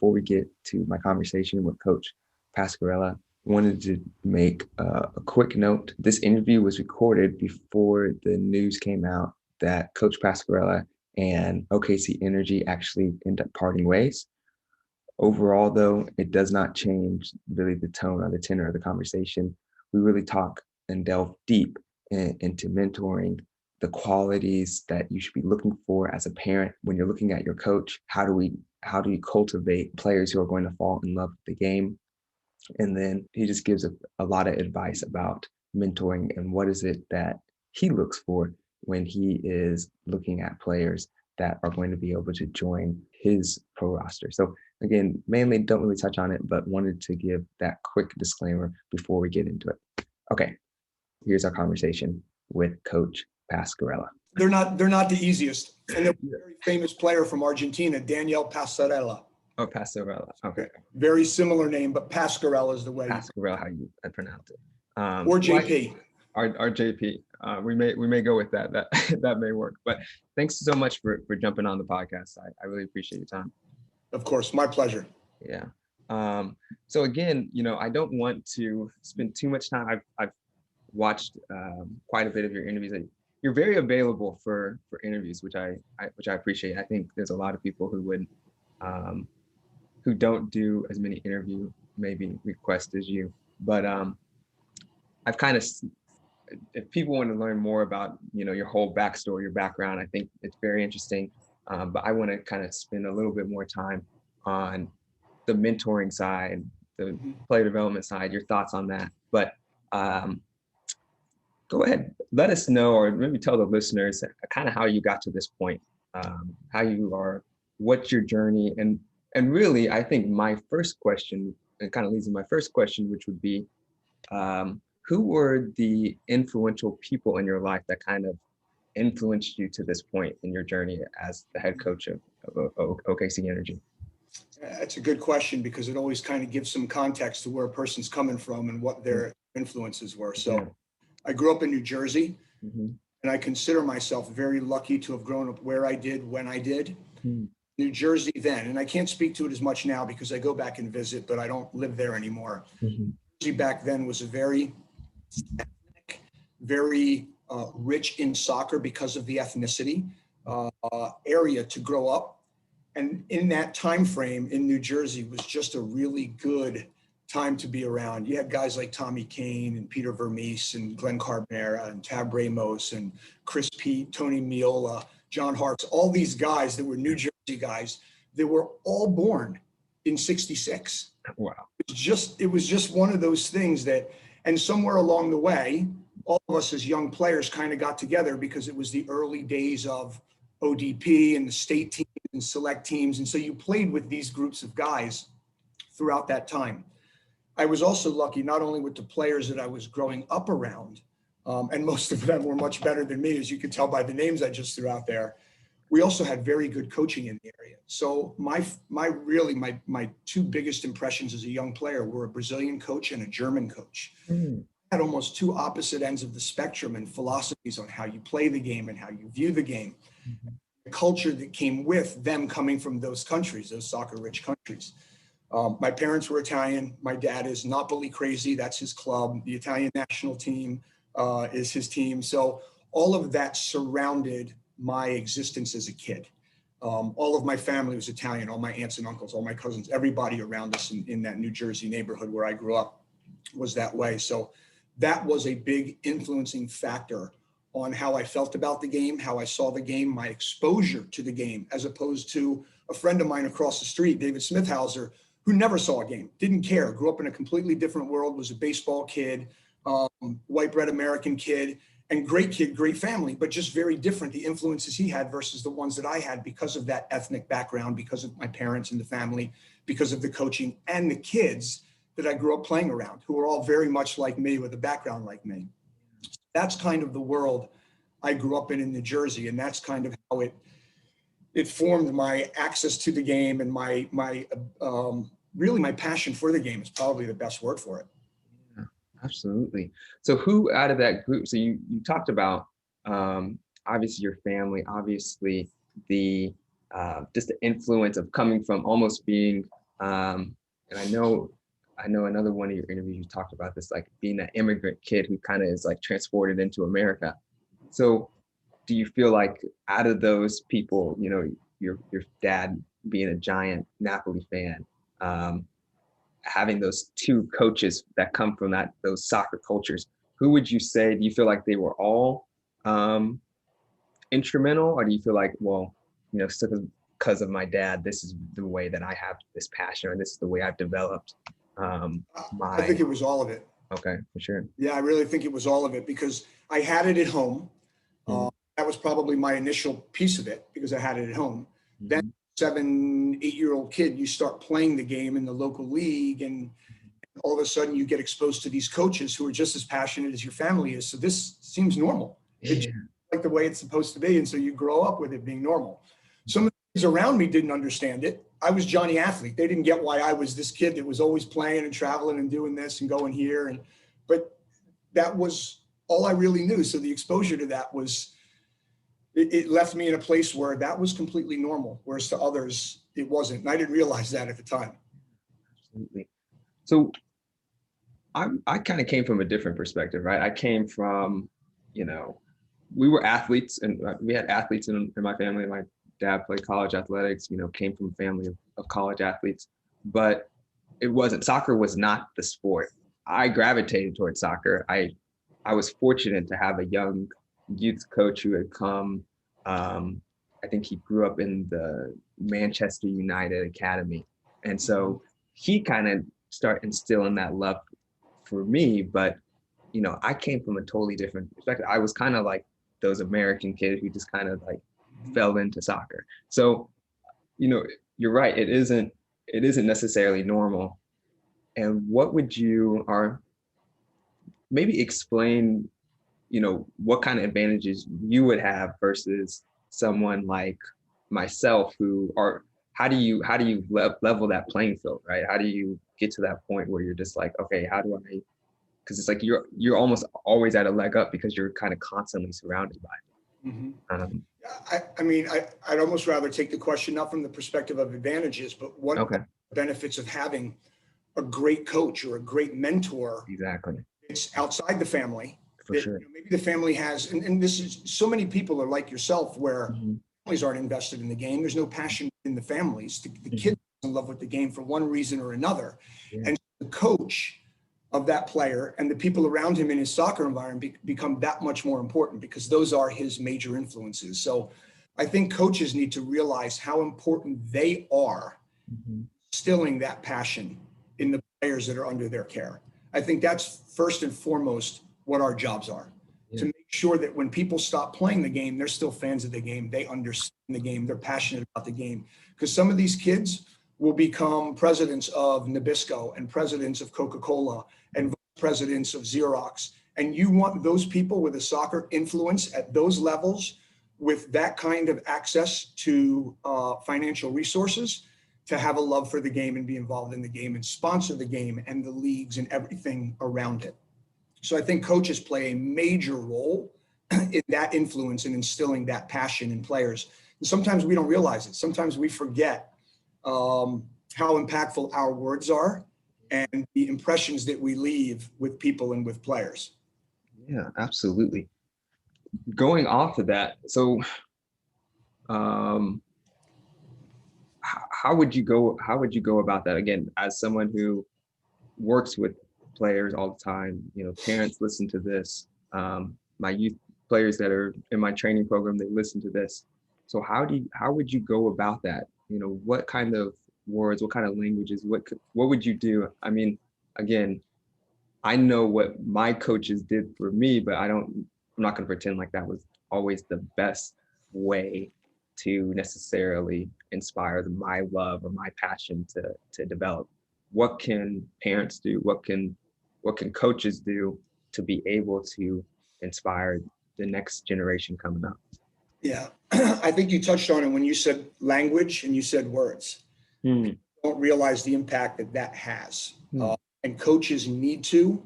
before we get to my conversation with Coach Pascarella, I wanted to make a quick note. This interview was recorded before the news came out that Coach Pascarella and OKC Energy actually end up parting ways. Overall, though, it does not change really the tone or the tenor of the conversation. We really talk and delve deep into mentoring, the qualities that you should be looking for as a parent when you're looking at your coach. How do you cultivate players who are going to fall in love with the game? And then he just gives a lot of advice about mentoring and what is it that he looks for when he is looking at players that are going to be able to join his pro roster. So again, mainly don't really touch on it, but wanted to give that quick disclaimer before we get into it. Okay, here's our conversation with Coach Pascarella. They're not the easiest. And there's a very famous player from Argentina, Daniel Pascarella. Oh, Pascarella. Okay. Very similar name, but Pascarella is the way. Pascarella, how you pronounce it. Or JP. Our JP. We may go with that. That may work. But thanks so much for jumping on the podcast. I really appreciate your time. Of course, my pleasure. Yeah. So again, I don't want to spend too much time. I've watched quite a bit of your interviews. You're very available for interviews, which I appreciate. I think there's a lot of people who don't do as many interview maybe requests as you, but I've kind of, if people want to learn more about your whole backstory, your background, I think it's very interesting. But I want to kind of spend a little bit more time on the mentoring side, the player development side, your thoughts on that. But go ahead, let us know, or maybe tell the listeners kind of how you got to this point, how you are, what's your journey, and really, I think my first question, and kind of leads to my first question, which would be, who were the influential people in your life that kind of influenced you to this point in your journey as the head coach of OKC Energy? That's a good question, because it always kind of gives some context to where a person's coming from and what their influences were. So yeah. I grew up in New Jersey, and I consider myself very lucky to have grown up where I did, when I did. New Jersey then, and I can't speak to it as much now because I go back and visit, but I don't live there anymore. New Jersey back then was a very ethnic, very rich in soccer because of the ethnicity area to grow up. And in that time frame in New Jersey was just a really good time to be around. You had guys like Tommy Kane and Peter Vermees and Glenn Carbonara and Tab Ramos and Chris Pete, Tony Miola, John Harps, all these guys that were New Jersey guys, they were all born in '66. Wow. It was just one of those things that, and somewhere along the way, all of us as young players kind of got together because it was the early days of ODP and the state teams and select teams. And so you played with these groups of guys throughout that time. I was also lucky not only with the players that I was growing up around, and most of them were much better than me, as you can tell by the names I just threw out there. We also had very good coaching in the area. So my two biggest impressions as a young player were a Brazilian coach and a German coach. Had almost two opposite ends of the spectrum and philosophies on how you play the game and how you view the game. The culture that came with them coming from those countries, those soccer-rich countries. My parents were Italian. My dad is Napoli crazy. That's his club. The Italian national team is his team. So all of that surrounded my existence as a kid. All of my family was Italian, all my aunts and uncles, all my cousins, everybody around us in that New Jersey neighborhood where I grew up was that way. So that was a big influencing factor on how I felt about the game, how I saw the game, my exposure to the game, as opposed to a friend of mine across the street, David Smithhauser, who never saw a game, didn't care, grew up in a completely different world, was a baseball kid, white bread American kid, and great kid, great family, but just very different, the influences he had versus the ones that I had because of that ethnic background, because of my parents and the family, because of the coaching and the kids that I grew up playing around, who were all very much like me with a background like me. That's kind of the world I grew up in New Jersey, and that's kind of how it formed my access to the game, and my really my passion for the game is probably the best word for it. Yeah, absolutely. So who out of that group, so you talked about obviously your family, obviously the just the influence of coming from almost being And I know another one of your interviews, you talked about this, like being an immigrant kid who kind of is like transported into America. So do you feel like out of those people, your dad being a giant Napoli fan, um, having those two coaches that come from those soccer cultures, who would you say, do you feel like they were all um, instrumental, or do you feel like, well, still because of my dad, this is the way that I have this passion, or this is the way I've developed I think my, it was all of it. okay, for sure. Yeah, I really think it was all of it because I had it at home. Mm-hmm. That was probably my initial piece of it because I had it at home. Then Mm-hmm. 7, 8-year-old kid, you start playing the game in the local league, and all of a sudden you get exposed to these coaches who are just as passionate as your family is. So this seems normal. It's Yeah. like the way it's supposed to be. And so you grow up with it being normal. Some of the kids around me didn't understand it. I was Johnny Athlete. They didn't get why I was this kid that was always playing and traveling and doing this and going here. But that was all I really knew. So the exposure to that it left me in a place where that was completely normal, whereas to others, it wasn't. And I didn't realize that at the time. Absolutely. So I kind of came from a different perspective, right? I came from, you know, we were athletes, and we had athletes in my family. My dad played college athletics, came from a family of college athletes, but soccer was not the sport. I gravitated towards soccer. I was fortunate to have a young youth coach who had come. I think he grew up in the Manchester United Academy. And so he kind of started instilling that love for me. But, I came from a totally different perspective. I was kind of like those American kids who just kind of like fell into soccer. So, you're right. It isn't necessarily normal. And what would you, or maybe explain, what kind of advantages you would have versus someone like myself how do you level that playing field, right? How do you get to that point where you're just like, okay, how do I, because it's like you're almost always at a leg up because you're kind of constantly surrounded by Mm-hmm. it. I mean, I'd almost rather take the question not from the perspective of advantages, but what Okay, benefits of having a great coach or a great mentor. exactly, It's outside the family for that sure. maybe the family has, and this is so many people are like yourself where Mm-hmm. families aren't invested in the game. There's no passion in the families. The Mm-hmm. kids are in love with the game for one reason or another. Yeah. And the coach of that player and the people around him in his soccer environment become that much more important because those are his major influences. So I think coaches need to realize how important they are Mm-hmm. instilling that passion in the players that are under their care. I think that's first and foremost what our jobs are, Yeah. to make sure that when people stop playing the game, they're still fans of the game. They understand the game. They're passionate about the game. Because some of these kids will become presidents of Nabisco and presidents of Coca-Cola and vice presidents of Xerox. And you want those people with a soccer influence at those levels with that kind of access to financial resources to have a love for the game and be involved in the game and sponsor the game and the leagues and everything around it. So I think coaches play a major role in that influence and instilling that passion in players. And sometimes we don't realize it. Sometimes we forget how impactful our words are and the impressions that we leave with people and with players. Yeah, absolutely. Going off of that, so um, how would you go about that, again, as someone who works with players all the time? Parents listen to this. My youth players that are in my training program, they listen to this. So how would you go about that? What kind of words, what kind of languages, what would you do? I mean, again, I know what my coaches did for me, but I'm not going to pretend like that was always the best way to necessarily inspire my love or my passion to develop. What can parents do? What can coaches do to be able to inspire the next generation coming up? Yeah, I think you touched on it when you said language and you said words. Hmm. Don't realize the impact that that has. Hmm. And coaches need to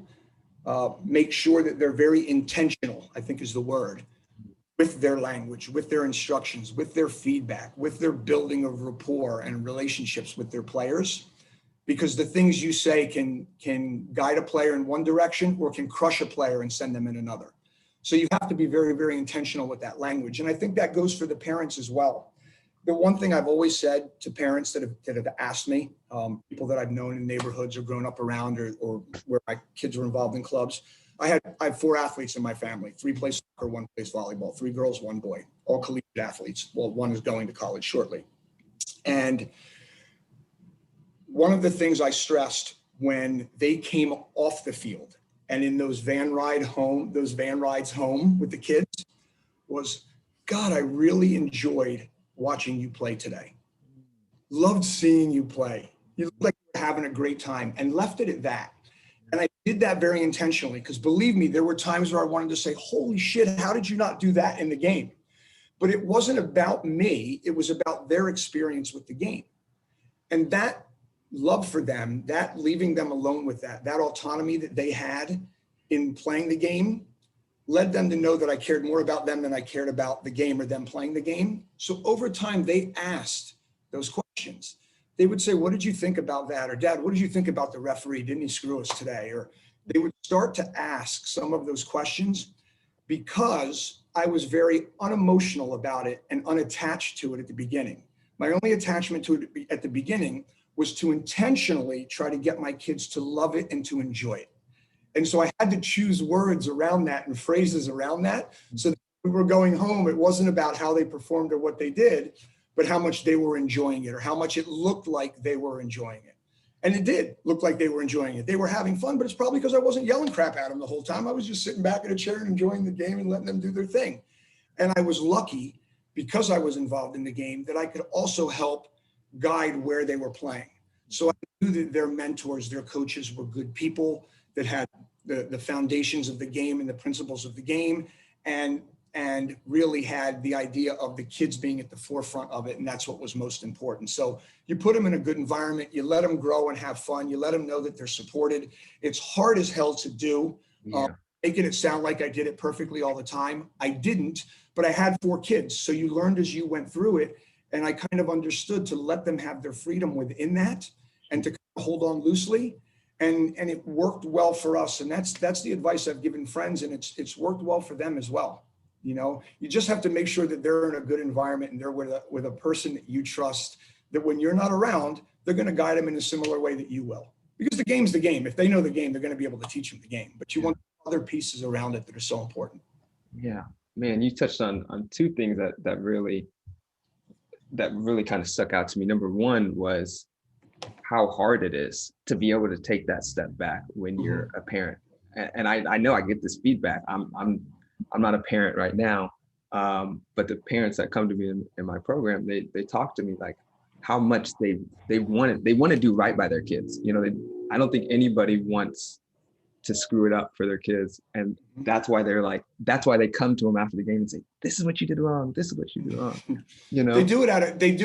make sure that they're very intentional, I think is the word, with their language, with their instructions, with their feedback, with their building of rapport and relationships with their players. because the things you say can guide a player in one direction or can crush a player and send them in another. So you have to be very, very intentional with that language. And I think that goes for the parents as well. The one thing I've always said to parents that have asked me, people that I've known in neighborhoods or grown up around, or where my kids were involved in clubs, I have 4 athletes in my family. 3 play soccer, 1 plays volleyball, 3 girls, 1 boy, all collegiate athletes. Well, 1 is going to college shortly. And one of the things I stressed when they came off the field and in those van rides home with the kids was, God, I really enjoyed watching you play today. Loved seeing you play. You looked like you were having a great time, and left it at that. And I did that very intentionally, because believe me, there were times where I wanted to say, holy shit, how did you not do that in the game? But it wasn't about me. It was about their experience with the game. And that love for them, that leaving them alone with that autonomy that they had in playing the game, led them to know that I cared more about them than I cared about the game or them playing the game. So over time, they asked those questions. They would say, what did you think about that? Or Dad, what did you think about the referee? Didn't he screw us today? Or they would start to ask some of those questions, because I was very unemotional about it and unattached to it at the beginning. My only attachment to it at the beginning was to intentionally try to get my kids to love it and to enjoy it. And so I had to choose words around that and phrases around that. So that when we were going home, it wasn't about how they performed or what they did, but how much they were enjoying it, or how much it looked like they were enjoying it. And it did look like they were enjoying it. They were having fun, but it's probably because I wasn't yelling crap at them the whole time. I was just sitting back in a chair and enjoying the game and letting them do their thing. And I was lucky, because I was involved in the game, that I could also help guide where they were playing. So I knew that their mentors, their coaches were good people that had the foundations of the game and the principles of the game, and really had the idea of the kids being at the forefront of it. And that's what was most important. So you put them in a good environment, you let them grow and have fun, you let them know that they're supported. It's hard as hell to do. Making it sound like I did it perfectly all the time. I didn't, but I had 4 kids. So you learned as you went through it. And I kind of understood to let them have their freedom within that, and to hold on loosely. And it worked well for us. And that's the advice I've given friends, and it's worked well for them as well. You know, you just have to make sure that they're in a good environment and they're with a person that you trust, that when you're not around, they're going to guide them in a similar way that you will. Because the game's the game. If they know the game, they're going to be able to teach them the game. But you want other pieces around it that are so important. Yeah, man, you touched on 2 things that really kind of stuck out to me. Number one was how hard it is to be able to take that step back when you're a parent. And I know I get this feedback. I'm not a parent right now, but the parents that come to me in my program, they talk to me like how much they want to do right by their kids. You know, I don't think anybody wants to screw it up for their kids, and that's why they come to them after the game and say, "This is what you did wrong. This is what you did wrong." You know, they do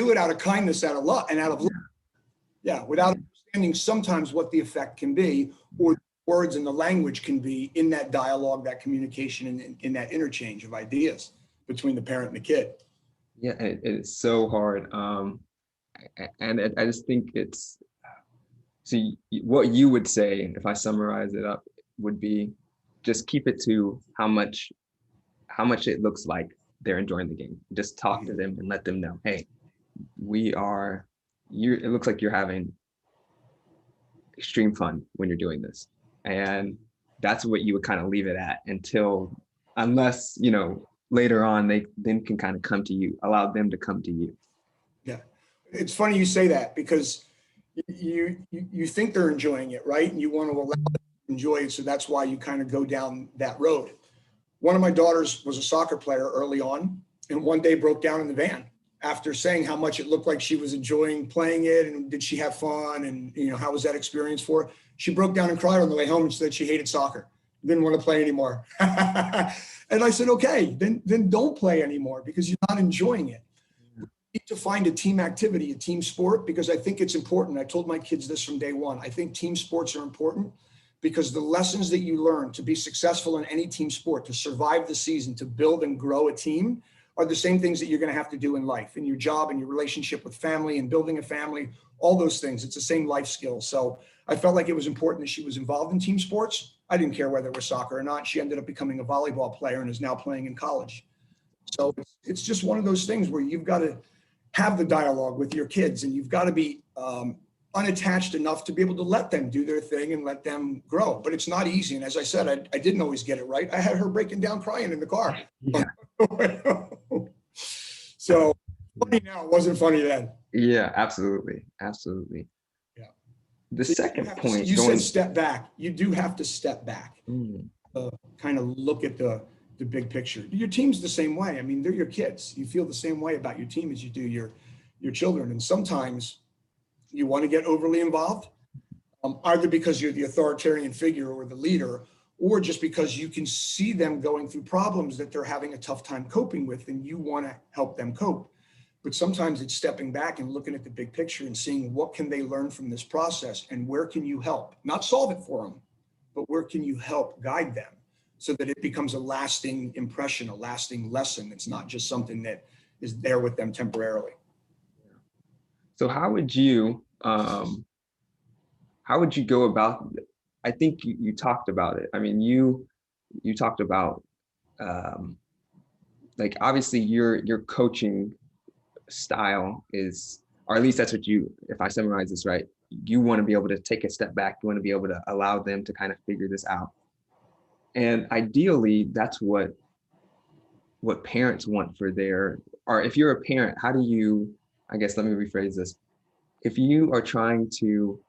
it out of kindness, out of love, and out of love. Yeah, without understanding sometimes what the effect can be, or the words and the language can be in that dialogue, that communication, and in that interchange of ideas between the parent and the kid. Yeah, it's so hard. And I just think what you would say, if I summarize it up, would be just keep it to how much it looks like they're enjoying the game. Just talk to them and let them know, hey, it looks like you're having extreme fun when you're doing this. And that's what you would kind of leave it at unless, later on they then can kind of come to you, allow them to come to you. Yeah. It's funny you say that, because you think they're enjoying it, right? And you want to allow them to enjoy it. So that's why you kind of go down that road. One of my daughters was a soccer player early on, and one day broke down in the van after saying how much it looked like she was enjoying playing it, and did she have fun, and how was that experience for her? She broke down and cried on the way home and said she hated soccer, didn't want to play anymore. And I said, okay, then don't play anymore, because you're not enjoying it. You need to find a team activity, a team sport, because I think it's important. I told my kids this from day one. I think team sports are important, because the lessons that you learn to be successful in any team sport, to survive the season, to build and grow a team, are the same things that you're going to have to do in life, in your job, and your relationship with family and building a family, all those things. It's the same life skills. So I felt like it was important that she was involved in team sports. I didn't care whether it was soccer or not. She ended up becoming a volleyball player and is now playing in college. So it's just one of those things where you've got to have the dialogue with your kids, and you've got to be unattached enough to be able to let them do their thing and let them grow. But it's not easy. And as I said, I didn't always get it right. I had her breaking down crying in the car. Yeah. So funny now, it wasn't funny then. Yeah, absolutely. Absolutely. Yeah. The So second point, you said step back. You do have to step back, Mm. kind of look at the big picture. Your team's the same way. I mean, they're your kids. You feel the same way about your team as you do your children. And sometimes you want to get overly involved, either because you're the authoritarian figure or the leader, or just because you can see them going through problems that they're having a tough time coping with, and you want to help them cope. But sometimes it's stepping back and looking at the big picture and seeing what can they learn from this process, and where can you help? Not solve it for them, but where can you help guide them so that it becomes a lasting impression, a lasting lesson. It's not just something that is there with them temporarily. So how would you go about, I think you talked about it. I mean, you talked about like, obviously your coaching style is, or at least that's what you, if I summarize this right, you want to be able to take a step back. You want to be able to allow them to kind of figure this out. And ideally, that's what parents want for their, or if you're a parent, how do you, I guess, let me rephrase this. If you are trying to,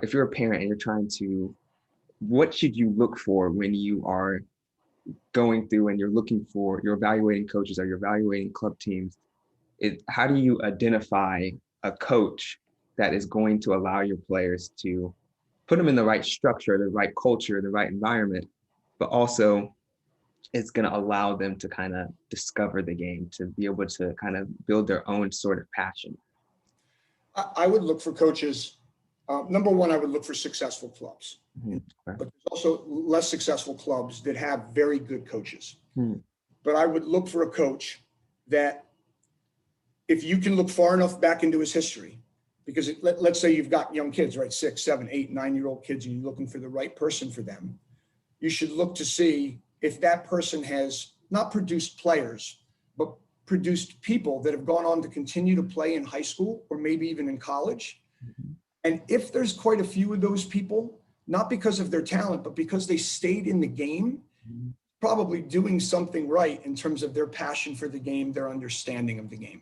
if you're a parent and you're trying to, what should you look for when you are going through and you're evaluating coaches or you're evaluating club teams? How do you identify a coach that is going to allow your players to put them in the right structure, the right culture, the right environment, but also it's going to allow them to kind of discover the game, to be able to kind of build their own sort of passion? I would look for coaches. Number one, I would look for successful clubs. Mm-hmm. Okay. But there's also less successful clubs that have very good coaches. Hmm. But I would look for a coach that, if you can look far enough back into his history, because let's say you've got young kids, right? 6, 7, 8, 9-year-old kids, and you're looking for the right person for them. You should look to see if that person has not produced players, but produced people that have gone on to continue to play in high school or maybe even in college. Mm-hmm. And if there's quite a few of those people, not because of their talent, but because they stayed in the game, Mm-hmm. probably doing something right in terms of their passion for the game, their understanding of the game.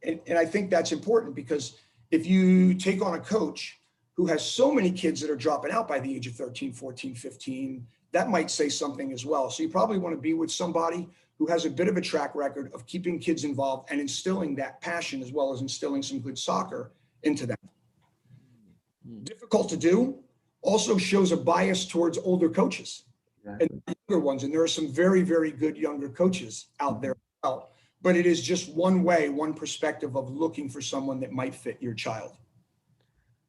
And I think that's important, because if you take on a coach who has so many kids that are dropping out by the age of 13, 14, 15, that might say something as well. So you probably want to be with somebody who has a bit of a track record of keeping kids involved and instilling that passion, as well as instilling some good soccer into them. Difficult to do, also shows a bias towards older coaches. Exactly. And younger ones. And there are some very, very good younger coaches out there as well. But it is just one way, one perspective of looking for someone that might fit your child.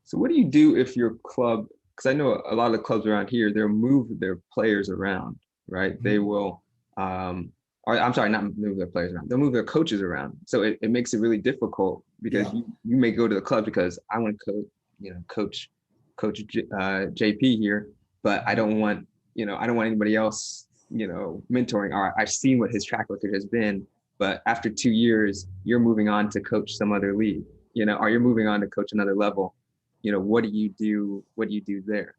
So what do you do if your club, because I know a lot of the clubs around here, they'll move their players around, right? Mm-hmm. They will, or I'm sorry, not move their players around. They'll move their coaches around. So it makes it really difficult, because you may go to the club because I want to coach JP here, but I don't want anybody else, mentoring. Or I've seen what his track record has been, but after 2 years, you're moving on to coach some other league, or you're moving on to coach another level. What do you do? What do you do there?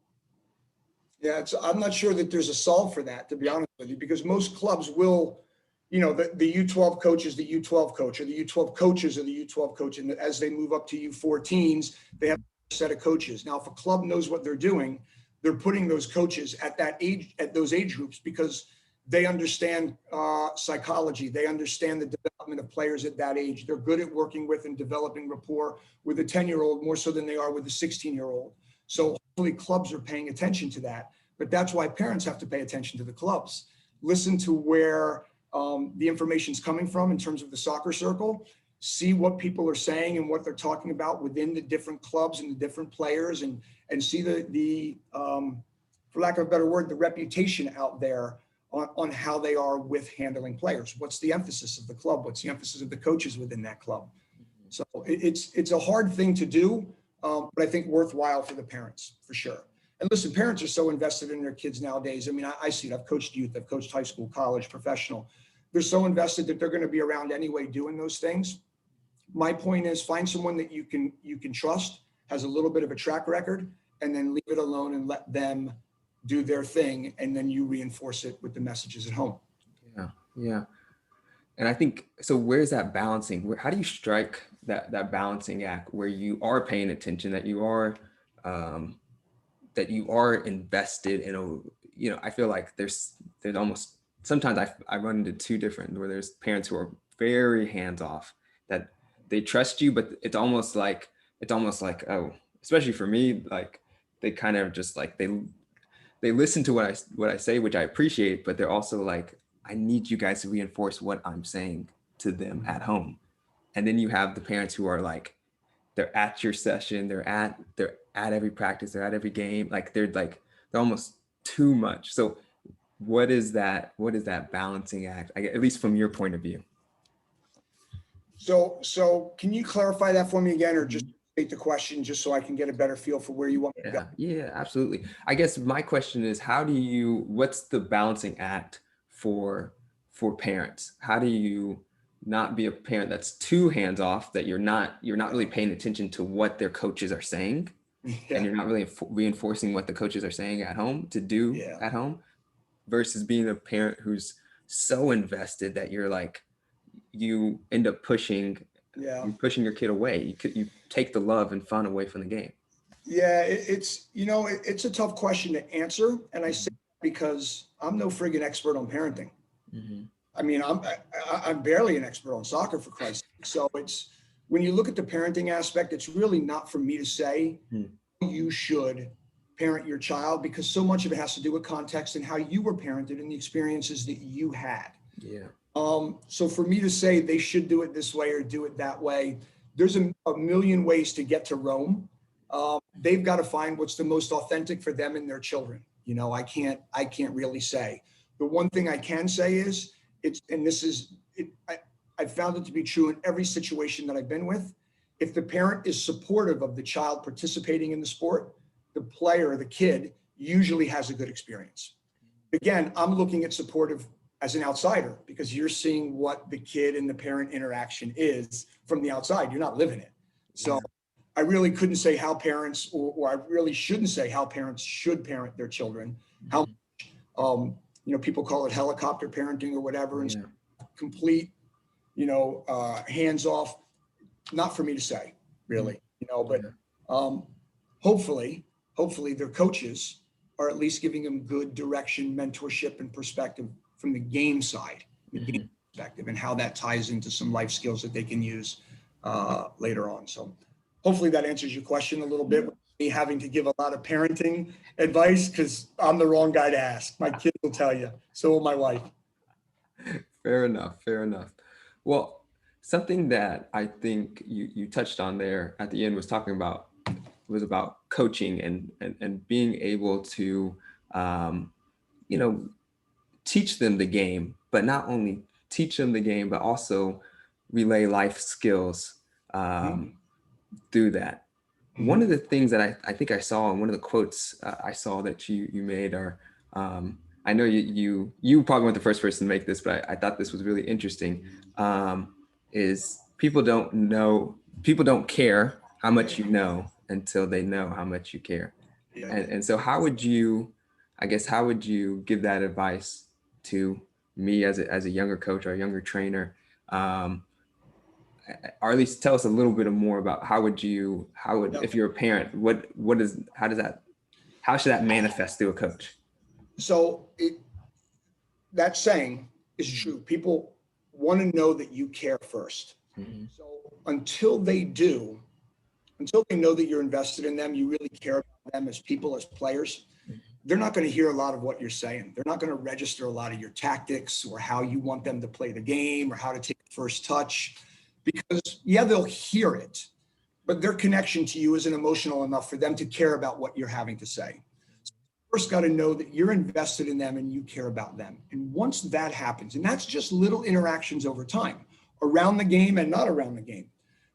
Yeah, I'm not sure that there's a solve for that, to be honest with you, because most clubs will, the U12 coach is the U12 coach, or the U12 coaches are the U12 coach. And as they move up to U14s, they have a set of coaches. Now, if a club knows what they're doing, they're putting those coaches at that age, at those age groups, because they understand psychology. They understand the development of players at that age. They're good at working with and developing rapport with a 10-year-old more so than they are with a 16-year-old. So hopefully clubs are paying attention to that. But that's why parents have to pay attention to the clubs. Listen to where the information's coming from in terms of the soccer circle. See what people are saying and what they're talking about within the different clubs and the different players, and see the for lack of a better word, the reputation out there on how they are with handling players. What's the emphasis of the club? What's the emphasis of the coaches within that club? So it's a hard thing to do, but I think worthwhile for the parents, for sure. And listen, parents are so invested in their kids nowadays. I mean, I see it. I've coached youth, I've coached high school, college, professional. They're so invested that they're going to be around anyway doing those things. My point is, find someone that you can trust, has a little bit of a track record, and then leave it alone and let them do their thing, and then you reinforce it with the messages at home. Yeah, yeah. And I think, so where's that balancing? How do you strike that balancing act where you are paying attention, that you are invested in I feel like there's almost, sometimes I run into two different, where there's parents who are very hands off, that they trust you, but it's almost like, oh, especially for me, like they kind of just like, they listen to what I say, which I appreciate, but they're also like, I need you guys to reinforce what I'm saying to them at home. And then you have the parents who are like, they're at your session, they're at every practice, they're at every game, like they're almost too much. So what is that balancing act, at least from your point of view? So can you clarify that for me again, or just state the question just so I can get a better feel for where you want me to go? Yeah, absolutely. I guess my question is, what's the balancing act for parents? How do you not be a parent that's too hands off, that you're not really paying attention to what their coaches are saying, and you're not really reinforcing what the coaches are saying at home to do at home, versus being a parent who's so invested that you're like, you end up pushing your kid away. You take the love and fun away from the game. Yeah, it's a tough question to answer, and I say that because I'm no friggin' expert on parenting. Mm-hmm. I mean, I'm barely an expert on soccer, for Christ's sake. So it's, when you look at the parenting aspect, it's really not for me to say you should parent your child, because so much of it has to do with context and how you were parented and the experiences that you had. Yeah. So for me to say they should do it this way or do it that way, there's a million ways to get to Rome. They've got to find what's the most authentic for them and their children. I can't really say. The one thing I can say is, I've found it to be true in every situation that I've been with. If the parent is supportive of the child participating in the sport, the player or the kid usually has a good experience. Again, I'm looking at supportive as an outsider, because you're seeing what the kid and the parent interaction is from the outside. You're not living it. So I really couldn't say how parents, or I really shouldn't say how parents should parent their children. How, people call it helicopter parenting or whatever, and complete, hands off. Not for me to say, really, but hopefully their coaches are at least giving them good direction, mentorship, and perspective from the game side, the game perspective, and how that ties into some life skills that they can use later on. So hopefully that answers your question a little bit, with me having to give a lot of parenting advice, because I'm the wrong guy to ask. My kids will tell you, so will my wife. Fair enough. Well, something that I think you touched on there at the end was about coaching and being able to teach them the game, but not only teach them the game, but also relay life skills through that. One of the things that I think I saw, and one of the quotes I saw that you made are, I know you probably weren't the first person to make this, but I thought this was really interesting, is people don't care how much you know until they know how much you care. Yeah. And so how would you give that advice to me as a younger coach or a younger trainer, or at least tell us a little bit more about if you're a parent, how should that manifest through a coach? So that saying is true. People want to know that you care first. So until they know that you're invested in them, you really care about them as people, as players, they're not going to hear a lot of what you're saying. They're not going to register a lot of your tactics or how you want them to play the game or how to take the first touch, because they'll hear it, but their connection to you isn't emotional enough for them to care about what you're having to say. So first got to know that you're invested in them and you care about them. And once that happens, and that's just little interactions over time, around the game and not around the game.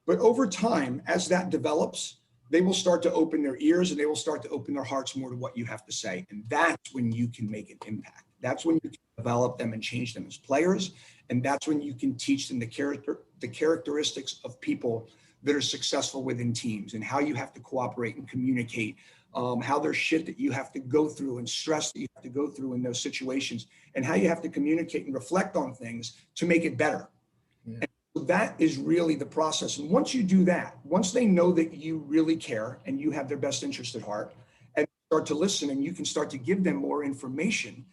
But over time, as that develops, they will start to open their ears and they will start to open their hearts more to what you have to say. And that's when you can make an impact. That's when you can develop them and change them as players. And that's when you can teach them the characteristics of people that are successful within teams, and how you have to cooperate and communicate, how there's shit that you have to go through and stress that you have to go through in those situations, and how you have to communicate and reflect on things to make it better. Yeah. And so that is really the process. And once you do that, once they know that you really care and you have their best interest at heart, and start to listen, and you can start to give them more information,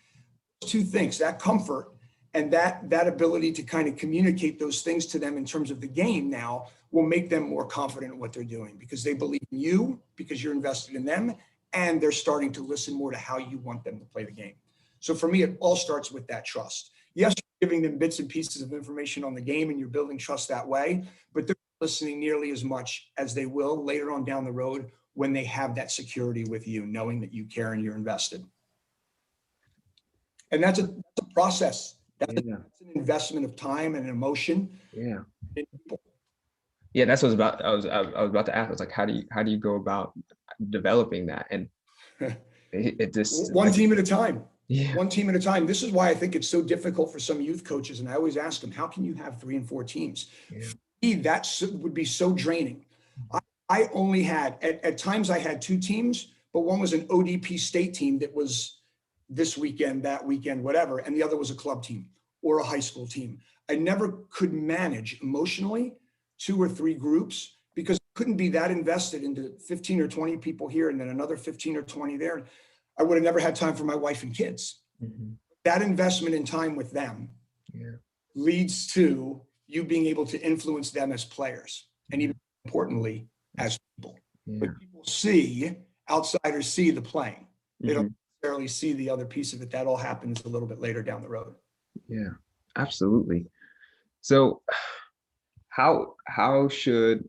two things, that comfort and that ability to kind of communicate those things to them in terms of the game now will make them more confident in what they're doing, because they believe in you, because you're invested in them, and they're starting to listen more to how you want them to play the game. So for me, it all starts with that trust. Yes, you're giving them bits and pieces of information on the game and you're building trust that way, but they're listening nearly as much as they will later on down the road when they have that security with you, knowing that you care and you're invested. And that's a process. That's an investment of time and emotion. Yeah. Yeah, that's what I was about to ask. I was like, how do you go about developing that? And it just one team at a time. Yeah. One team at a time. This is why I think it's so difficult for some youth coaches. And I always ask them, how can you have 3 and 4 teams? Yeah. For me, that would be so draining. I only had, at times I had 2 teams, but one was an ODP state team that was this weekend, that weekend, whatever. And the other was a club team or a high school team. I never could manage emotionally 2 or 3 groups, because I couldn't be that invested into 15 or 20 people here and then another 15 or 20 there. I would have never had time for my wife and kids. Mm-hmm. That investment in time with them leads to you being able to influence them as players, and even importantly, as people. But people see, outsiders see the playing. They don't necessarily see the other piece of it. That all happens a little bit later down the road. Yeah, absolutely. So how should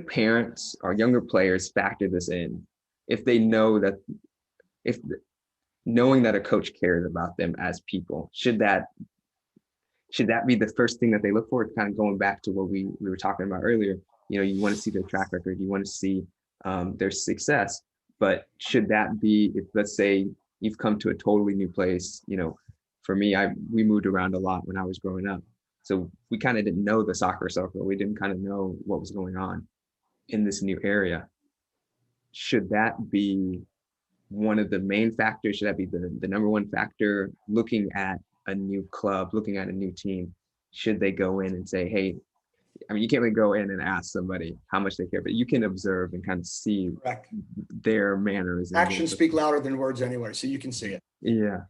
parents or younger players factor this in if they know that, knowing that a coach cares about them as people? Should that be the first thing that they look for? Kind of going back to what we were talking about earlier, you want to see their track record, you want to see their success, but should that be, if let's say you've come to a totally new place, for me, we moved around a lot when I was growing up. So we kind of didn't know the soccer circle. We didn't kind of know what was going on in this new area. Should that be one of the main factors? Should that be the number one factor looking at a new club, looking at a new team? Should they go in and say, hey, I mean, you can't really go in and ask somebody how much they care, but you can observe and kind of see their manners. Actions speak louder than words anyway, so you can see it. Yeah.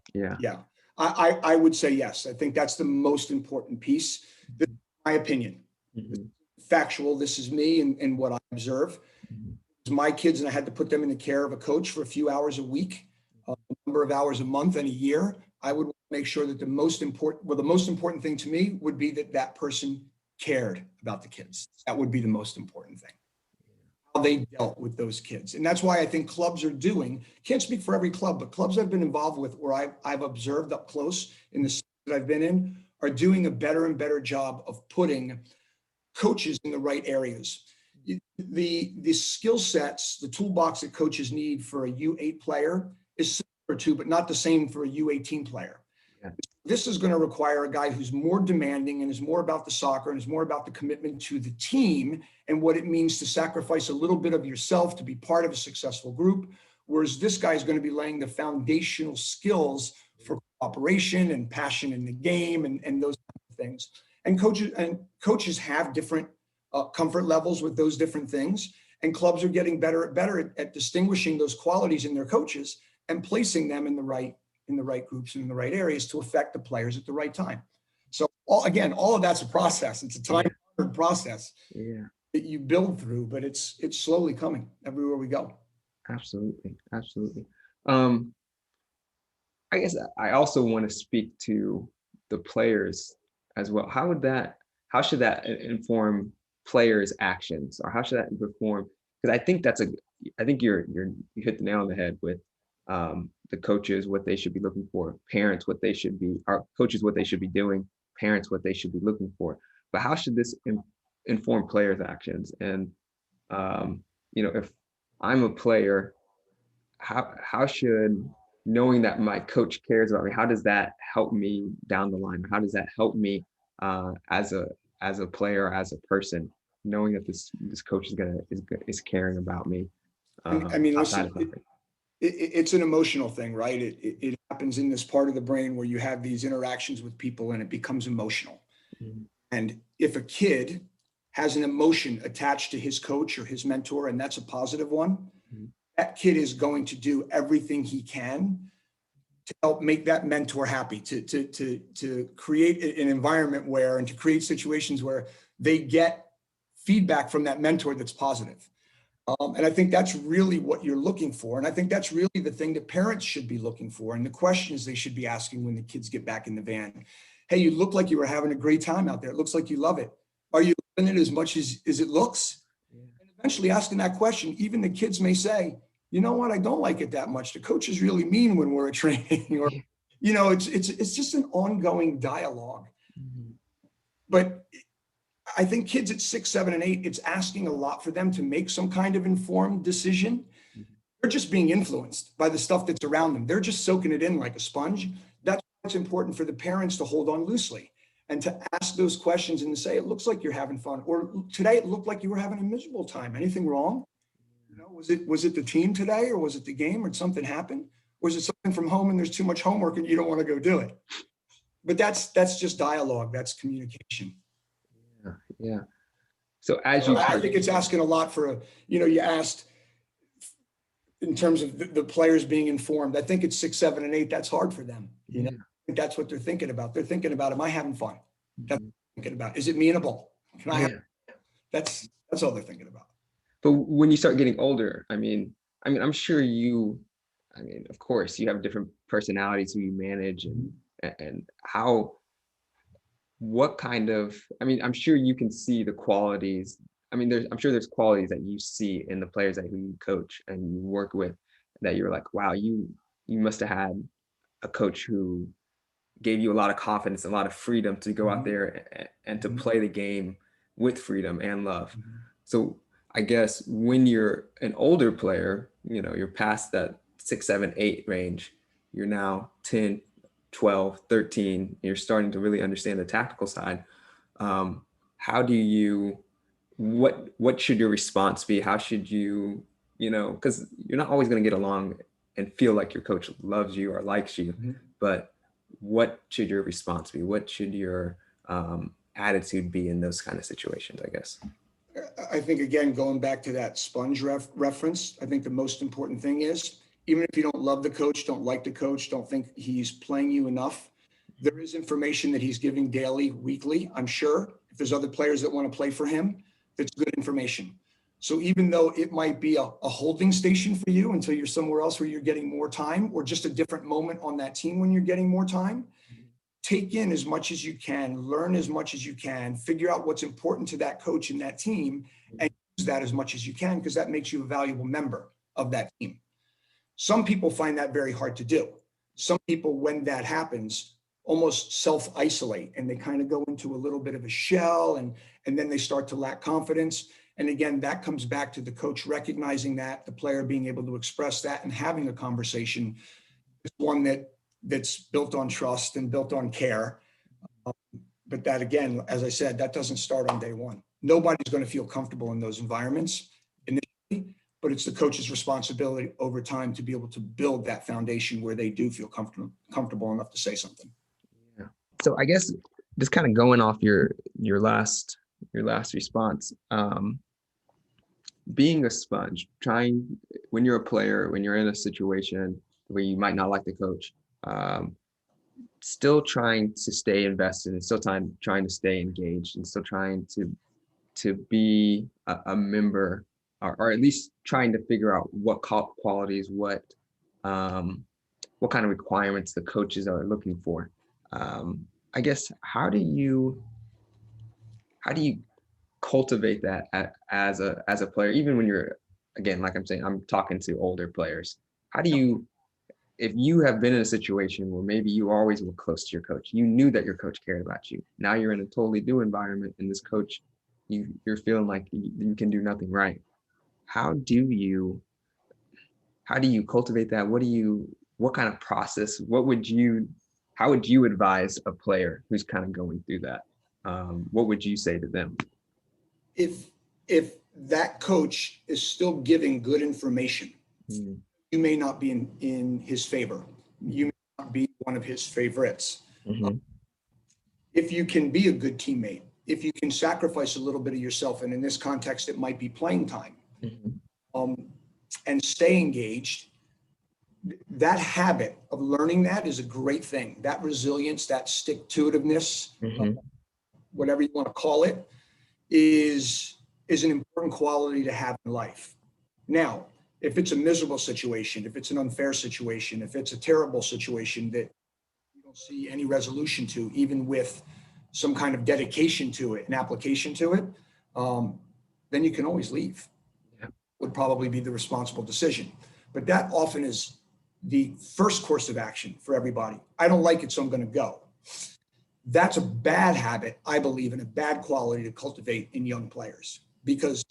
I would say yes. I think that's the most important piece. This is my opinion. Mm-hmm. Factual. This is me and what I observe. Mm-hmm. It's my kids, and I had to put them in the care of a coach for a few hours a week, a number of hours a month and a year. I would make sure that the most important thing to me would be that person cared about the kids. That would be the most important thing. How they dealt with those kids. And that's why I think clubs are doing, can't speak for every club, but clubs I've been involved with, where I've observed up close in the cities that I've been in, are doing a better and better job of putting coaches in the right areas. The skill sets, the toolbox that coaches need for a U8 player is similar to, but not the same for a U18 player. Yeah. This is going to require a guy who's more demanding and is more about the soccer and is more about the commitment to the team and what it means to sacrifice a little bit of yourself to be part of a successful group. Whereas this guy is going to be laying the foundational skills for cooperation and passion in the game and those kinds of things. And coaches have different comfort levels with those different things. And clubs are getting better at distinguishing those qualities in their coaches and placing them in the right groups and in the right areas to affect the players at the right time. So all of that's a process. It's a time-honored process that you build through, but it's slowly coming everywhere we go. Absolutely. I guess I also want to speak to the players as well. How should that inform players' actions, or how should that inform? Because I think you hit the nail on the head with the coaches what they should be looking for, parents what they should be, our coaches what they should be doing, parents what they should be looking for. But how should this inform players' actions? And if I'm a player, how should knowing that my coach cares about me, how does that help me down the line? How does that help me as a player, as a person, knowing that this coach is caring about me I mean, outside listen, of that? it's an emotional thing, right? It happens in this part of the brain where you have these interactions with people and it becomes emotional. Mhm. And if a kid has an emotion attached to his coach or his mentor, and that's a positive one, Mhm. that kid is going to do everything he can to help make that mentor happy, to create an environment where, and to create situations where they get feedback from that mentor that's positive. And I think that's really what you're looking for. And I think that's really the thing that parents should be looking for. And the questions they should be asking when the kids get back in the van. Hey, you look like you were having a great time out there. It looks like you love it. Are you loving it as much as it looks? Yeah. And eventually asking that question, even the kids may say, you know what, I don't like it that much. The coach is really mean when we're at training, or, it's just an ongoing dialogue. Mhm. But I think kids at 6, 7, and 8, it's asking a lot for them to make some kind of informed decision. Mhm. They're just being influenced by the stuff that's around them. They're just soaking it in like a sponge. That's why it's important for the parents to hold on loosely and to ask those questions and to say, it looks like you're having fun. Or today it looked like you were having a miserable time. Anything wrong? Was it the team today, or was it the game, or something happened? Or is it something from home and there's too much homework and you don't want to go do it? But that's just dialogue. That's communication. Yeah. Yeah. So as So you I coach, think it's asking a lot you asked in terms of the players being informed. I think it's 6, 7, and 8. That's hard for them. yeah. I think that's what they're thinking about. They're thinking about, am I having fun? That's Mhm. what they're thinking about. Is it me and a ball? Can I have? Yeah. That's all they're thinking about. But when you start getting older, I'm sure of course, you have different personalities who you manage, and what kind of, I'm sure you can see the qualities. I'm sure there's qualities that you see in the players that who you coach and you work with that you're like, wow, you must have had a coach who gave you a lot of confidence, a lot of freedom to go out Mhm. there and to Mhm. play the game with freedom and love. Mhm. So I guess when you're an older player, you're past that 6, 7, 8 range, you're now 10, 12, 13, you're starting to really understand the tactical side. How do you, what should your response be? How should you, because you're not always going to get along and feel like your coach loves you or likes you, Mhm. but what should your response be? What should your attitude be in those kind of situations, I guess? I think, again, going back to that sponge reference, I think the most important thing is, even if you don't love the coach, don't like the coach, don't think he's playing you enough, there is information that he's giving daily, weekly. I'm sure if there's other players that want to play for him, that's good information. So even though it might be a holding station for you until you're somewhere else where you're getting more time, or just a different moment on that team when you're getting more time, take in as much as you can, learn as much as you can, figure out what's important to that coach and that team, and use that as much as you can, because that makes you a valuable member of that team. Some people find that very hard to do. Some people, when that happens, almost self-isolate, and they kind of go into a little bit of a shell, and then they start to lack confidence. And again, that comes back to the coach recognizing that, the player being able to express that, and having a conversation. It's one that's built on trust and built on care. But that, again, as I said, that doesn't start on day one. Nobody's going to feel comfortable in those environments initially, but it's the coach's responsibility over time to be able to build that foundation where they do feel comfortable enough to say something. Yeah. So I guess just kind of going off your last response, being a sponge, trying when you're a player, when you're in a situation where you might not like the coach, um, still trying to stay invested and still trying to stay engaged and still trying to be a member, or at least trying to figure out what qualities, what kind of requirements the coaches are looking for. I guess how do you cultivate that as a player, even when you're, again, like I'm saying, I'm talking to older players. How do you if you have been in a situation where maybe you always were close to your coach, you knew that your coach cared about you. Now you're in a totally new environment, and this coach, you're feeling like you can do nothing right. How do you cultivate that? What kind of process? How would you advise a player who's kind of going through that? What would you say to them? If that coach is still giving good information, Mm, you may not be in his favor. You may not be one of his favorites. mhm, If you can be a good teammate, if you can sacrifice a little bit of yourself, and in this context, it might be playing time, mhm, um, and stay engaged, that habit of learning that is a great thing. That resilience, that stick-to-itiveness, mhm, whatever you want to call it, is an important quality to have in life. Now, if it's a miserable situation, if it's an unfair situation, if it's a terrible situation that you don't see any resolution to, even with some kind of dedication to it, an application to it, then you can always leave. yeah, Would probably be the responsible decision. But that often is the first course of action for everybody. I don't like it, so I'm going to go. That's a bad habit, I believe, and a bad quality to cultivate in young players, because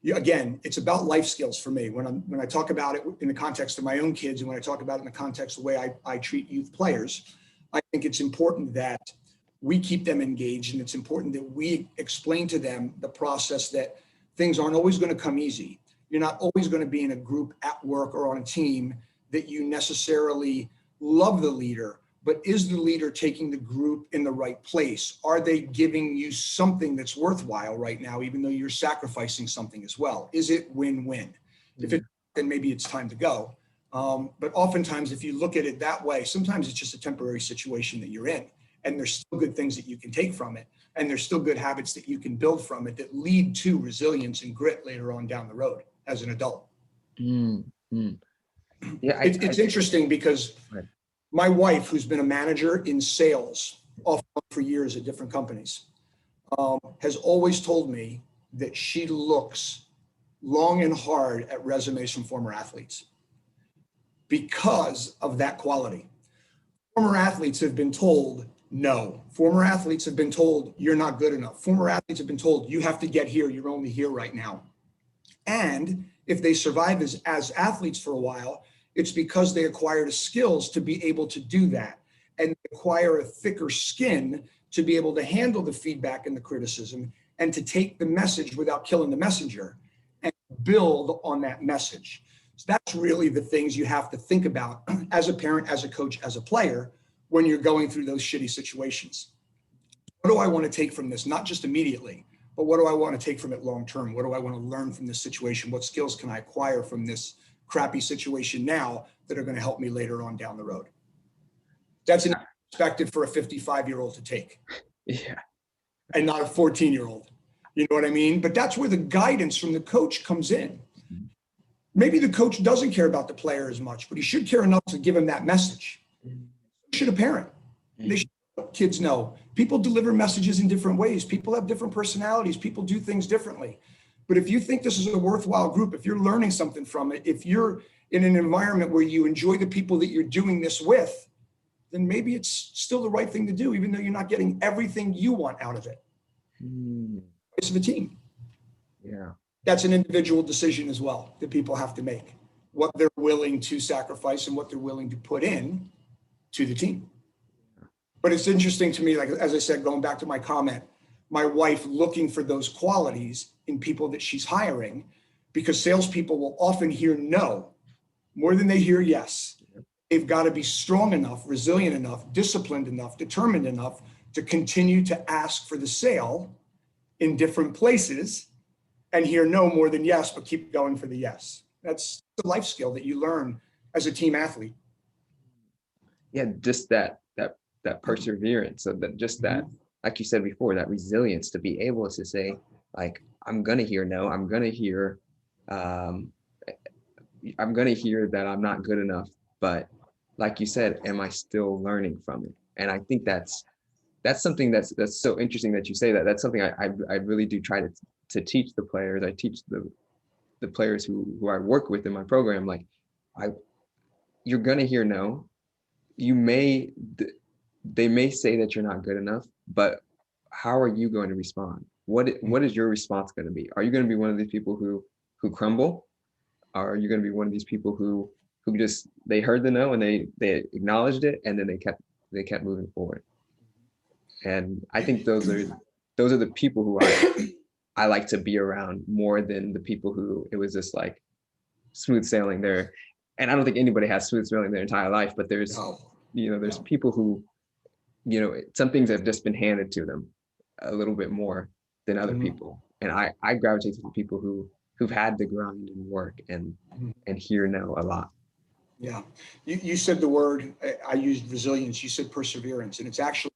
again, it's about life skills for me. When I talk about it in the context of my own kids, and when I talk about it in the context of the way I treat youth players, I think it's important that we keep them engaged, and it's important that we explain to them the process, that things aren't always going to come easy. You're not always going to be in a group at work or on a team that you necessarily love the leader, but is the leader taking the group in the right place? Are they giving you something that's worthwhile right now, even though you're sacrificing something as well? Is it win-win? If it, then maybe it's time to go. But oftentimes, if you look at it that way, sometimes it's just a temporary situation that you're in, and there's still good things that you can take from it, and there's still good habits that you can build from it that lead to resilience and grit later on down the road as an adult. mm, mm. Yeah, It's interesting because right. my wife, who's been a manager in sales off for years at different companies, has always told me that she looks long and hard at resumes from former athletes because of that quality. Former athletes have been told no. Former athletes have been told you're not good enough. Former athletes have been told you have to get here. You're only here right now. And if they survive as athletes for a while, it's because they acquired the skills to be able to do that, and acquire a thicker skin to be able to handle the feedback and the criticism, and to take the message without killing the messenger and build on that message. So that's really the things you have to think about as a parent, as a coach, as a player, when you're going through those shitty situations. What do I want to take from this? Not just immediately, but what do I want to take from it long term? What do I want to learn from this situation? What skills can I acquire from this crappy situation now that are going to help me later on down the road? That's an perspective for a 55-year-old to take, Yeah. and not a 14-year-old. You know what I mean? But that's where the guidance from the coach comes in. Maybe the coach doesn't care about the player as much, but he should care enough to give him that message. Should a parent? They should let kids know. People deliver messages in different ways. People have different personalities. People do things differently. But if you think this is a worthwhile group, if you're learning something from it, if you're in an environment where you enjoy the people that you're doing this with, then maybe it's still the right thing to do, even though you're not getting everything you want out of it. It's the team. Yeah. That's an individual decision as well that people have to make, what they're willing to sacrifice and what they're willing to put in to the team. But it's interesting to me, like, as I said, going back to my comment, my wife looking for those qualities in people that she's hiring, because salespeople will often hear no more than they hear yes. They've got to be strong enough, resilient enough, disciplined enough, determined enough to continue to ask for the sale in different places and hear no more than yes, but keep going for the yes. That's a life skill that you learn as a team athlete. Yeah, just that perseverance, so that just that, like you said before, that resilience to be able to say, like, I'm gonna hear no, um I'm gonna hear that I'm not good enough, but like you said, am I still learning from it? And I think that's something that's so interesting that you say that. That's something I really do try to teach the players. I teach the players who I work with in my program, like, I you're going to hear no. They may say that you're not good enough, but how are you going to respond? What is your response going to be? Are you going to be one of these people who crumble? Or are you going to be one of these people who just, they heard the no and they acknowledged it, and then they kept moving forward? And I think those are the people who I like to be around more than the people who it was just like smooth sailing there. And I don't think anybody has smooth sailing their entire life, but there's No, there's people who, some things have just been handed to them a little bit more than other people. And I gravitate to the people who've had the grind and work and hear no a lot. yeah. You said the word, I used resilience, you said perseverance, and it's actually,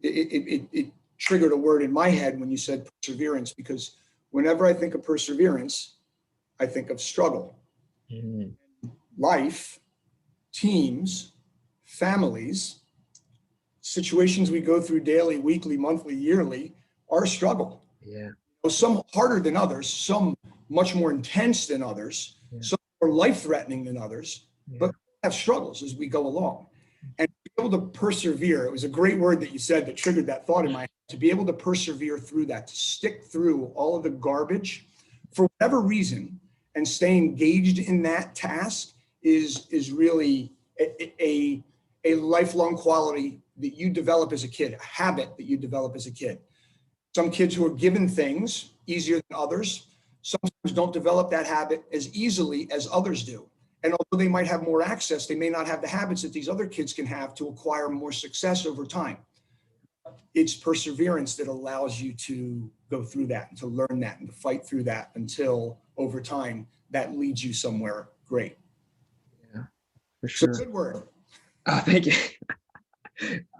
it triggered a word in my head when you said perseverance, because whenever I think of perseverance, I think of struggle. Mm-hmm. Life, teams, families, situations we go through daily, weekly, monthly, yearly are a struggle. Yeah. Some harder than others, some much more intense than others, some more life-threatening than others, but we have struggles as we go along. And to be able to persevere, it was a great word that you said that triggered that thought in my head, to be able to persevere through that, to stick through all of the garbage for whatever reason and stay engaged in that task is really a lifelong quality that you develop as a kid, a habit that you develop as a kid. Some kids who are given things easier than others sometimes don't develop that habit as easily as others do. And although they might have more access, they may not have the habits that these other kids can have to acquire more success over time. It's perseverance that allows you to go through that and to learn that and to fight through that until over time that leads you somewhere great. Yeah, for sure. So good word. Thank you.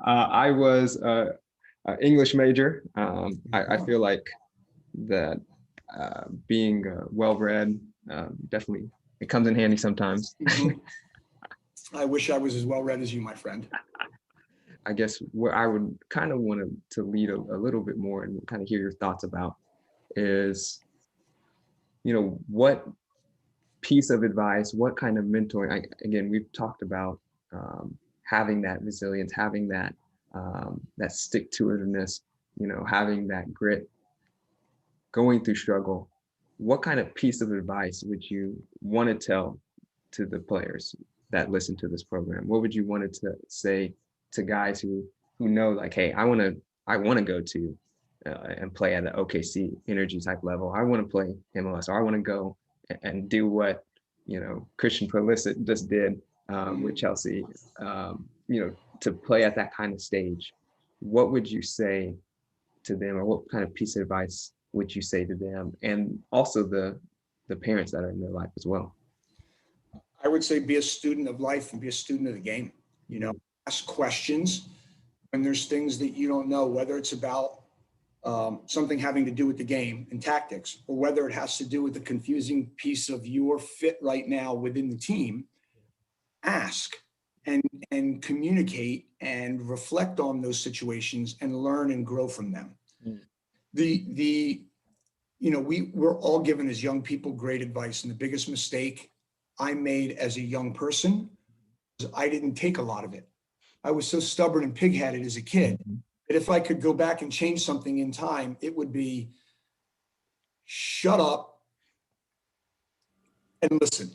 I was an English major. I feel like that being well-read definitely, it comes in handy sometimes. I wish I was as well-read as you, my friend. I guess what I would kind of want to lead a little bit more and kind of hear your thoughts about is, what piece of advice, what kind of mentoring, again, we've talked about having that resilience, having that that stick-to-itiveness, having that grit, going through struggle. What kind of piece of advice would you want to tell to the players that listen to this program? What would you want to say to guys who know, like, hey, I want to go to and play at an OKC Energy type level. I want to play MLS, or I want to go and do what Christian Pulisic just did with Chelsea. To play at that kind of stage. What would you say to them, or what kind of piece of advice would you say to them, and also the parents that are in their life as well? I would say be a student of life and be a student of the game. Ask questions when there's things that you don't know, whether it's about something having to do with the game and tactics, or whether it has to do with the confusing piece of your fit right now within the team. Ask and communicate and reflect on those situations and learn and grow from them. We're all given as young people great advice, and the biggest mistake I made as a young person was I didn't take a lot of it. I was so stubborn and pigheaded as a kid that if I could go back and change something in time, it would be shut up and listen.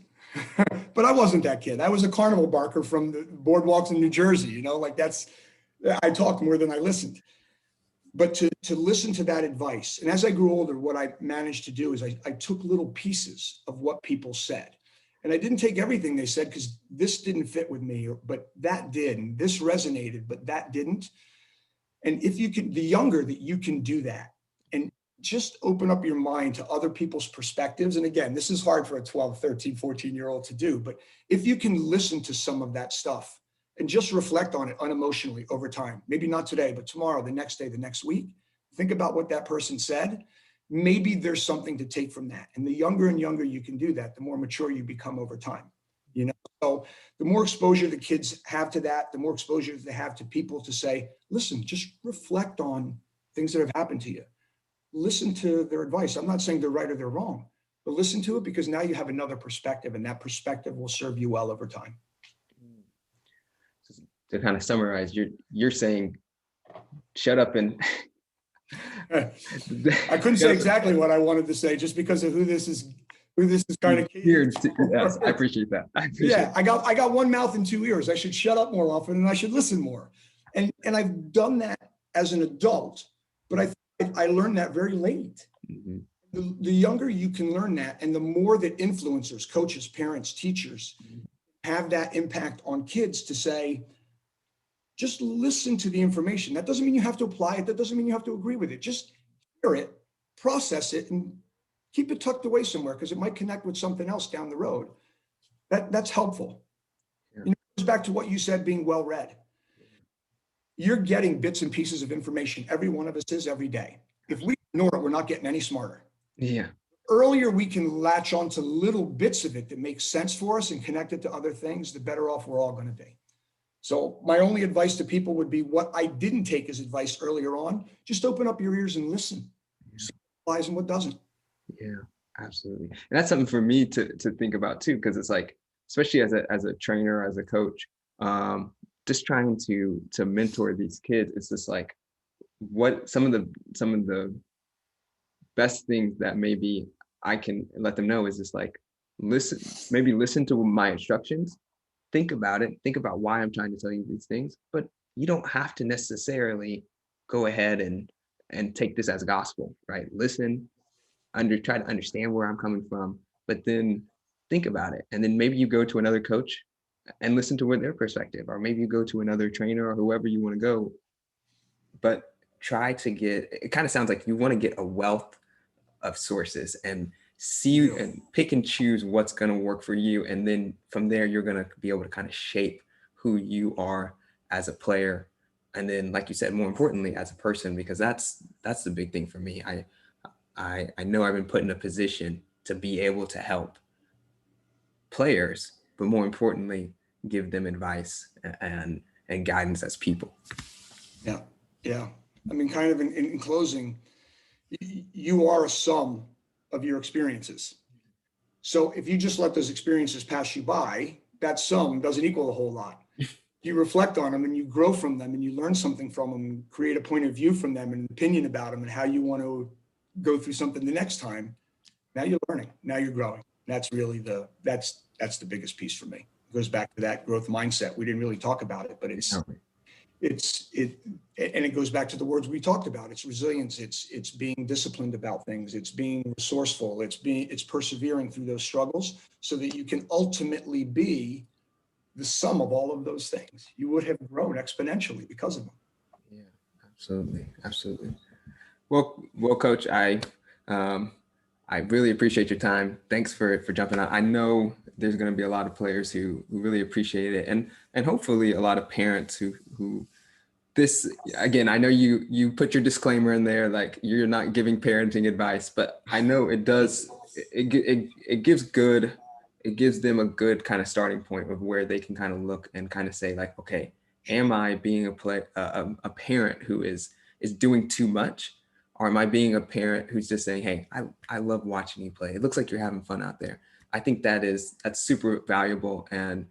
But I wasn't that kid. I was a carnival barker from the boardwalks in New Jersey. I talked more than I listened. But to listen to that advice, and as I grew older, what I managed to do is I took little pieces of what people said. And I didn't take everything they said, because this didn't fit with me, but that did. And this resonated, but that didn't. And if you can, the younger that you can do that and just open up your mind to other people's perspectives. And again, this is hard for a 12, 13, 14-year-old to do, but if you can listen to some of that stuff and just reflect on it unemotionally over time, maybe not today, but tomorrow, the next day, the next week, think about what that person said. Maybe there's something to take from that. And the younger and younger you can do that, the more mature you become over time. So the more exposure the kids have to that, the more exposure they have to people to say, listen, just reflect on things that have happened to you. Listen to their advice. I'm not saying they're right or they're wrong, but listen to it, because now you have another perspective, and that perspective will serve you well over time. to kind of summarize, you're saying, shut up and I couldn't say exactly what I wanted to say just because of who this is kind of catered to. Yes, I appreciate that. Yeah, I got one mouth and two ears. I should shut up more often and I should listen more. And I've done that as an adult, but I learned that very late. Mm-hmm. The younger you can learn that, and the more that influencers, coaches, parents, teachers have that impact on kids to say, just listen to the information. That doesn't mean you have to apply it. That doesn't mean you have to agree with it. Just hear it, process it, and keep it tucked away somewhere because it might connect with something else down the road. That's helpful. Yeah. It goes back to what you said, being well read. You're getting bits and pieces of information. Every one of us is every day. If we ignore it, we're not getting any smarter. Yeah. Earlier we can latch on to little bits of it that make sense for us and connect it to other things, the better off we're all going to be. So my only advice to people would be what I didn't take as advice earlier on. Just open up your ears and listen. See what applies and what doesn't. Yeah, absolutely. And that's something for me to think about too, because it's like, especially as a trainer, as a coach, just trying to mentor these kids. It's just like, what some of the best things that maybe I can let them know is just like, listen to my instructions, think about it, think about why I'm trying to tell you these things, but you don't have to necessarily go ahead and take this as gospel, right? Listen, try to understand where I'm coming from, but then think about it. And then maybe you go to another coach and listen to their perspective, or maybe you go to another trainer or whoever you want to go, but try to it kind of sounds like you want to get a wealth of sources and see and pick and choose what's going to work for you. And then from there, you're going to be able to kind of shape who you are as a player. And then, like you said, more importantly, as a person, because that's the big thing for me. I know I've been put in a position to be able to help players, but more importantly, give them advice and guidance as people. Yeah. Yeah. I mean, kind of in closing, you are a sum of your experiences. So if you just let those experiences pass you by, that sum doesn't equal a whole lot. You reflect on them and you grow from them and you learn something from them and create a point of view from them and an opinion about them and how you want to go through something the next time. Now you're learning, now you're growing. That's really that's the biggest piece for me. It goes back to that growth mindset. We didn't really talk about it, but and it goes back to the words we talked about. It's resilience. It's being disciplined about things. It's being resourceful. It's persevering through those struggles so that you can ultimately be the sum of all of those things. You would have grown exponentially because of them. Yeah, absolutely. Absolutely. Well, Coach, I really appreciate your time. Thanks for jumping on. I know there's going to be a lot of players who really appreciate it, and hopefully a lot of parents who this, again, I know you put your disclaimer in there, like you're not giving parenting advice, but I know it does. It gives them a good kind of starting point of where they can kind of look and kind of say like, okay, am I being a parent who is doing too much? Or am I being a parent who's just saying, hey, I love watching you play. It looks like you're having fun out there. I think that's super valuable and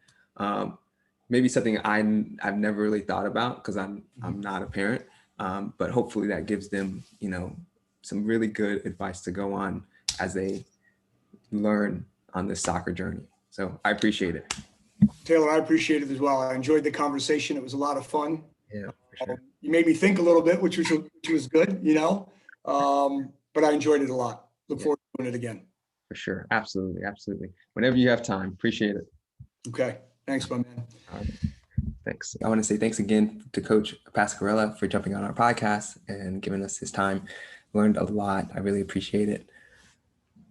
maybe something I've never really thought about because I'm not a parent. But hopefully that gives them, some really good advice to go on as they learn on this soccer journey. So I appreciate it. Taylor, I appreciate it as well. I enjoyed the conversation. It was a lot of fun. Yeah, for sure. You made me think a little bit, which was good, but I enjoyed it a lot. Look forward to doing it again. For sure. Absolutely. Absolutely. Whenever you have time. Appreciate it. Okay. Thanks, my man. Thanks. I want to say thanks again to Coach Pascarella for jumping on our podcast and giving us his time. Learned a lot. I really appreciate it.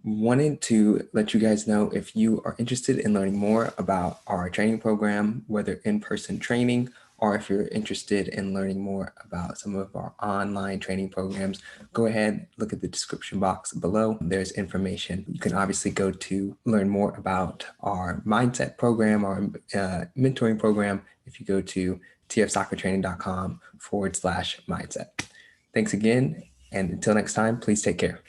Wanted to let you guys know if you are interested in learning more about our training program, whether in-person training, or if you're interested in learning more about some of our online training programs, go ahead, look at the description box below. There's information. You can obviously go to learn more about our mindset program, our mentoring program, if you go to tfsoccertraining.com/mindset. Thanks again. And until next time, please take care.